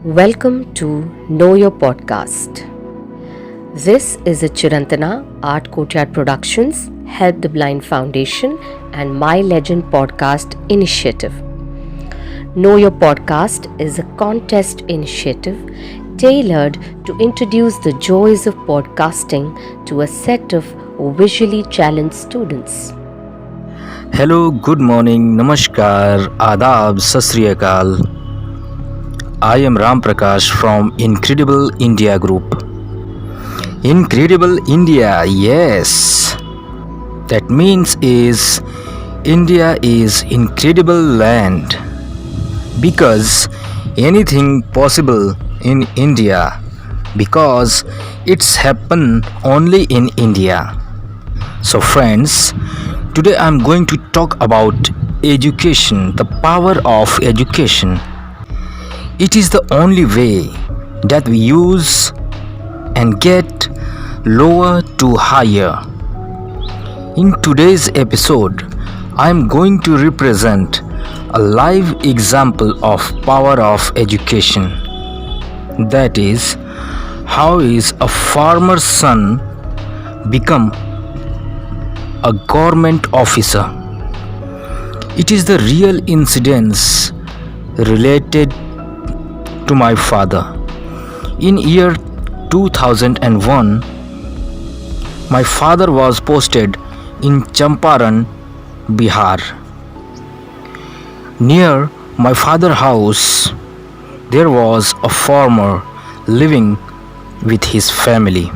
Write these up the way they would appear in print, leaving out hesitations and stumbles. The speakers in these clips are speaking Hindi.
Welcome to Know Your Podcast. This is a Chirantana Art Courtyard Productions, Help the Blind Foundation and My Legend podcast initiative. Know Your Podcast is a contest initiative tailored to introduce the joys of podcasting to a set of visually challenged students. Hello, good morning, namaskar, adab, sat sri akal. I am Ram Prakash from Incredible India Group. Incredible India, yes. That means is India is incredible land because anything possible in India because it's happen only in India. So friends, today I'm going to talk about education, the power of education. It is the only way that we use and get lower to higher. In today's episode, I am going to represent a live example of power of education. That is, how is a farmer's son become a government officer. It is the real incidents related to my father. In year 2001, my father was posted in Champaran, Bihar. Near my father's house, there was a farmer living with his family.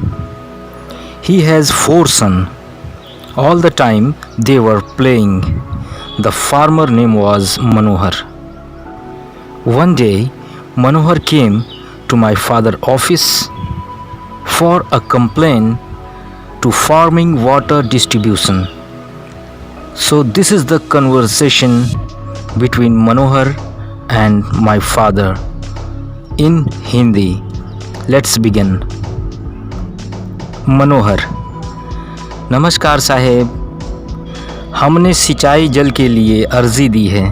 He has 4 sons. All the time they were playing. The farmer name was Manohar. One day, Manohar came to my father's office for a complaint to farming water distribution. So this is the conversation between Manohar and my father in Hindi. Let's begin. Manohar: नमस्कार साहेब, हमने सिंचाई जल के लिए अर्जी दी है,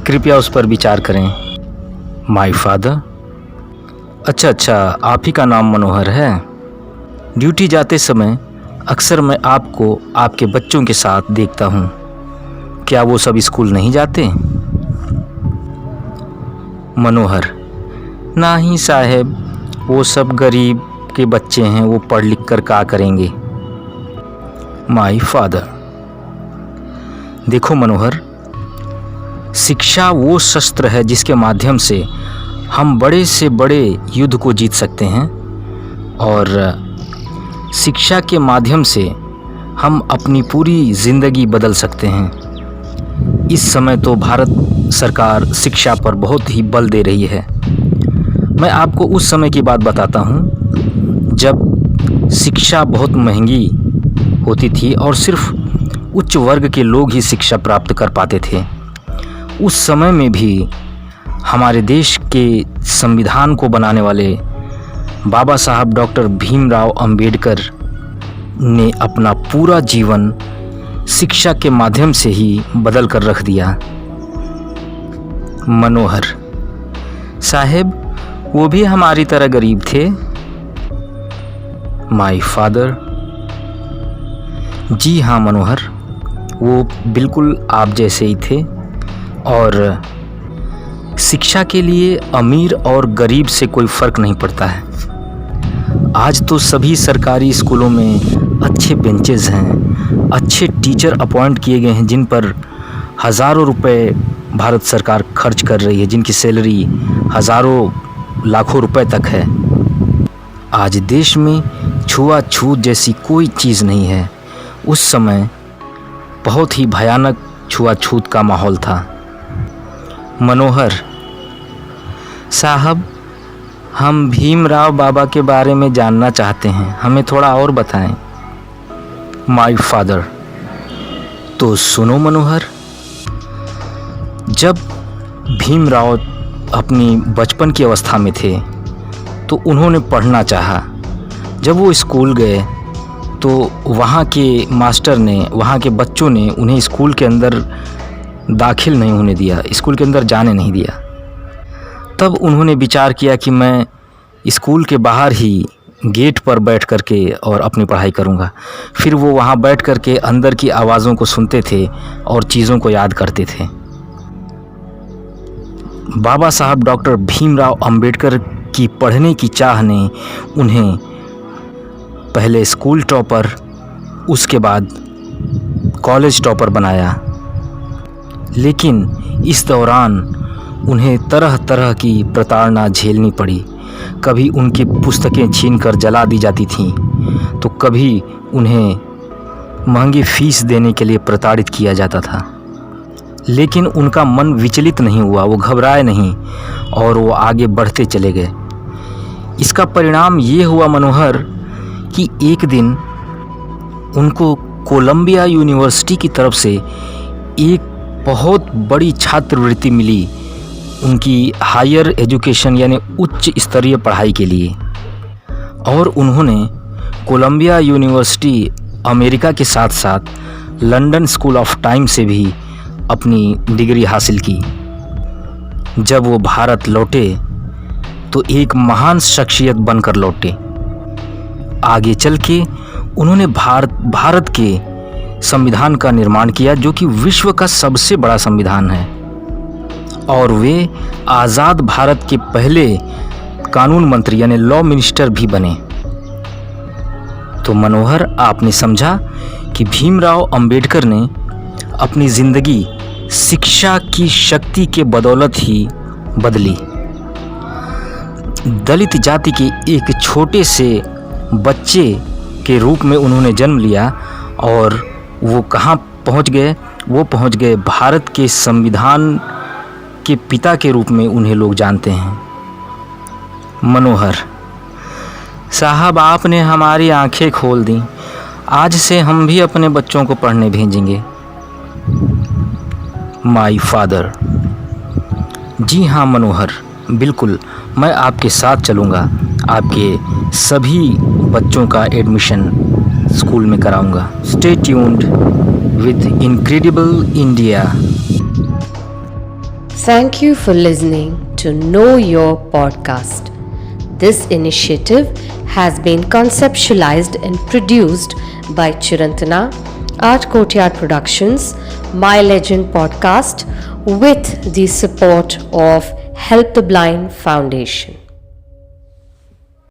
कृपया उस पर विचार करें। माय फादर: अच्छा, आप ही का नाम मनोहर है। ड्यूटी जाते समय अक्सर मैं आपको आपके बच्चों के साथ देखता हूँ, क्या वो सब स्कूल नहीं जाते? मनोहर: नहीं साहेब, वो सब गरीब के बच्चे हैं, वो पढ़ लिख कर क्या करेंगे। माय फादर: देखो मनोहर, शिक्षा वो शस्त्र है जिसके माध्यम से हम बड़े से बड़े युद्ध को जीत सकते हैं और शिक्षा के माध्यम से हम अपनी पूरी ज़िंदगी बदल सकते हैं। इस समय तो भारत सरकार शिक्षा पर बहुत ही बल दे रही है। मैं आपको उस समय की बात बताता हूँ जब शिक्षा बहुत महंगी होती थी और सिर्फ उच्च वर्ग के लोग ही शिक्षा प्राप्त कर पाते थे। उस समय में भी हमारे देश के संविधान को बनाने वाले बाबा साहब डॉक्टर भीमराव अंबेडकर ने अपना पूरा जीवन शिक्षा के माध्यम से ही बदल कर रख दिया। मनोहर: साहेब, वो भी हमारी तरह गरीब थे। माय फादर: जी हाँ मनोहर, वो बिल्कुल आप जैसे ही थे और शिक्षा के लिए अमीर और गरीब से कोई फ़र्क नहीं पड़ता है। आज तो सभी सरकारी स्कूलों में अच्छे बेंचेस हैं, अच्छे टीचर अपॉइंट किए गए हैं जिन पर हज़ारों रुपए भारत सरकार खर्च कर रही है, जिनकी सैलरी हज़ारों लाखों रुपए तक है। आज देश में छुआछूत जैसी कोई चीज़ नहीं है। उस समय बहुत ही भयानक छुआछूत का माहौल था। मनोहर: साहब, हम भीमराव बाबा के बारे में जानना चाहते हैं, हमें थोड़ा और बताएं। माय फादर: तो सुनो मनोहर, जब भीमराव अपनी बचपन की अवस्था में थे तो उन्होंने पढ़ना चाहा। जब वो स्कूल गए तो वहाँ के मास्टर ने, वहाँ के बच्चों ने उन्हें स्कूल के अंदर दाखिल नहीं होने दिया, स्कूल के अंदर जाने नहीं दिया। तब उन्होंने विचार किया कि मैं स्कूल के बाहर ही गेट पर बैठ कर के और अपनी पढ़ाई करूँगा। फिर वो वहाँ बैठ कर के अंदर की आवाज़ों को सुनते थे और चीज़ों को याद करते थे। बाबा साहब डॉक्टर भीमराव अंबेडकर की पढ़ने की चाह ने उन्हें पहले स्कूल टॉपर, उसके बाद कॉलेज टॉपर बनाया। लेकिन इस दौरान उन्हें तरह तरह की प्रताड़ना झेलनी पड़ी। कभी उनकी पुस्तकें छीनकर जला दी जाती थीं, तो कभी उन्हें महंगी फीस देने के लिए प्रताड़ित किया जाता था। लेकिन उनका मन विचलित नहीं हुआ, वो घबराए नहीं और वो आगे बढ़ते चले गए। इसका परिणाम ये हुआ मनोहर कि एक दिन उनको कोलंबिया यूनिवर्सिटी की तरफ से एक बहुत बड़ी छात्रवृत्ति मिली उनकी हायर एजुकेशन यानी उच्च स्तरीय पढ़ाई के लिए। और उन्होंने कोलंबिया यूनिवर्सिटी अमेरिका के साथ साथ लंदन स्कूल ऑफ टाइम से भी अपनी डिग्री हासिल की। जब वो भारत लौटे तो एक महान शख्सियत बनकर लौटे। आगे चल के उन्होंने भारत के संविधान का निर्माण किया, जो कि विश्व का सबसे बड़ा संविधान है। और वे आज़ाद भारत के पहले कानून मंत्री यानी लॉ मिनिस्टर भी बने। तो मनोहर, आपने समझा कि भीमराव अंबेडकर ने अपनी ज़िंदगी शिक्षा की शक्ति के बदौलत ही बदली। दलित जाति के एक छोटे से बच्चे के रूप में उन्होंने जन्म लिया और वो कहाँ पहुँच गए? वो पहुँच गए भारत के संविधान के पिता के रूप में उन्हें लोग जानते हैं। मनोहर साहब, आपने हमारी आंखें खोल दी। आज से हम भी अपने बच्चों को पढ़ने भेजेंगे। My father. जी हाँ मनोहर, बिल्कुल, मैं आपके साथ चलूँगा। आपके सभी बच्चों का एडमिशन स्कूल में कराऊँगा। Stay tuned with incredible India. Thank you for listening to Know Your Podcast. This initiative has been conceptualized and produced by Chirantana, Art Courtyard Productions, My Legend Podcast with the support of Help the Blind Foundation.